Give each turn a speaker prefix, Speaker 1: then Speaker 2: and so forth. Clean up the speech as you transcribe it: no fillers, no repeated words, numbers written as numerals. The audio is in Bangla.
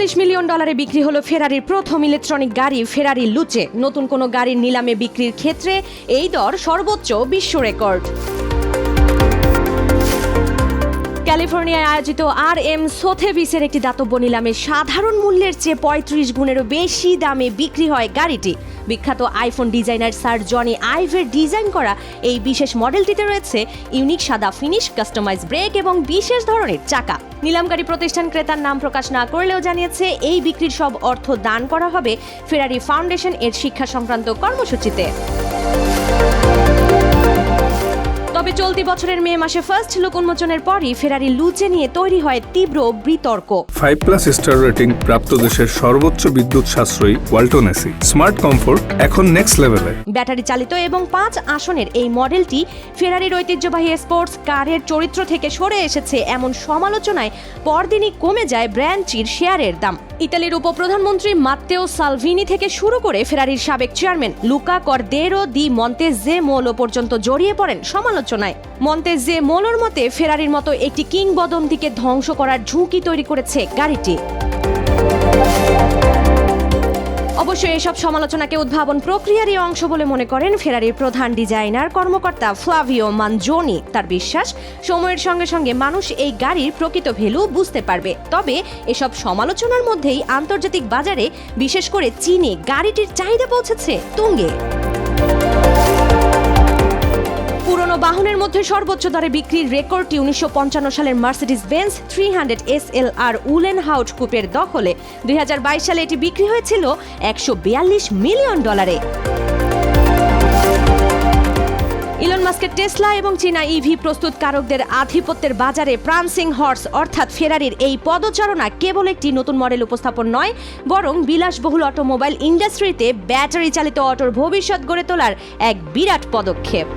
Speaker 1: $45 মিলিয়ন বিক্রি হলো ফেরারির প্রথম ইলেকট্রনিক গাড়ি ফেরারি লুচে। নতুন কোনো গাড়ির নিলামে বিক্রির ক্ষেত্রে এই দর সর্বোচ্চ বিশ্ব রেকর্ড। ক্যালিফোর্নিয়ায় আয়োজিত RM সোথেবিসের একটি দাতব্য নিলামে সাধারণ মূল্যের চেয়ে 35 গুণেরও বেশি দামে বিক্রি হয় গাড়িটি। বিখ্যাত আইফোন ডিজাইনার স্যার জনি আইভের ডিজাইন করা এই বিশেষ মডেলটিতে রয়েছে ইউনিক সাদা ফিনিশ, কাস্টমাইজ ব্রেক এবং বিশেষ ধরনের চাকা। নিলামকারী প্রতিষ্ঠান ক্রেতার নাম প্রকাশ না করলেও জানিয়েছে এই বিক্রির সব অর্থ দান করা হবে ফেরারি ফাউন্ডেশন এর শিক্ষা সংক্রান্ত কর্মসূচিতে। তবে চলতি বছরের মে মাসে ফার্স্ট লুক উন্মোচনের পরই ফেরারি লুচে নিয়ে তৈরি হয় তীব্র বিতর্ক।
Speaker 2: 5+ স্টার রেটিং প্রাপ্ত দেশের সর্বোচ্চ বিদ্যুৎ সাশ্রয়ী ওয়ালটন এসি স্মার্ট কমফোর্ট এখন নেক্সট লেভেলে।
Speaker 1: ব্যাটারি চালিত এবং 5 আসনের এই মডেলটি ফেরারির ঐতিহ্যবাহী স্পোর্টস কারের চরিত্র থেকে সরে এসেছে এমন সমালোচনায় পরদিনই কমে যায় ব্র্যান্ডটির শেয়ারের দাম। ইতালির উপপ্রধানমন্ত্রী মাত্তেও সালভিনি থেকে শুরু করে ফেরারির সাবেক চেয়ারম্যান লুকা কর্দেরো দি মন্তেজেমোলো পর্যন্ত জড়িয়ে পড়েন সমালোচনায়। মন্তেজেমোলোর মতে ফেরারির মতো একটি কিংবদন্তিকে ধ্বংস করার ঝুঁকি তৈরি করেছে গাড়িটি। অবশ্য এসব সমালোচনাকে উদ্ভাবন প্রক্রিয়ারই অংশ বলে মনে করেন ফেরারির প্রধান ডিজাইনার কর্মকর্তা ফ্লাভিও মানজোনি। তার বিশ্বাস, সময়ের সঙ্গে সঙ্গে মানুষ এই গাড়ির প্রকৃত ভ্যালু বুঝতে পারবে। তবে এসব সমালোচনার মধ্যেই আন্তর্জাতিক বাজারে, বিশেষ করে চীনে গাড়িটির চাহিদা পৌঁছেছে তুঙ্গে। পুরনো বাহনের মধ্যে সর্বোচ্চ দরে বিক্রির রেকর্ডটি 1955 সালের মার্সিডিজ বেঞ্জ 300 SLR উলেনহাউট কুপের দখলে। 2022 সালে এটি বিক্রি হয়েছিল $142 মিলিয়ন। ইলন মাস্কের টেসলা এবং চীনা ইভি প্রস্তুতকারকদের আধিপত্যের বাজারে প্রান্সিং হর্স অর্থাৎ ফেরারির এই পদচারণা কেবল একটি নতুন মডেল উপস্থাপন নয়, বরং বিলাসবহুল অটোমোবাইল ইন্ডাস্ট্রিতে ব্যাটারি চালিত অটোর ভবিষ্যৎ গড়ে তোলার এক বিরাট পদক্ষেপ।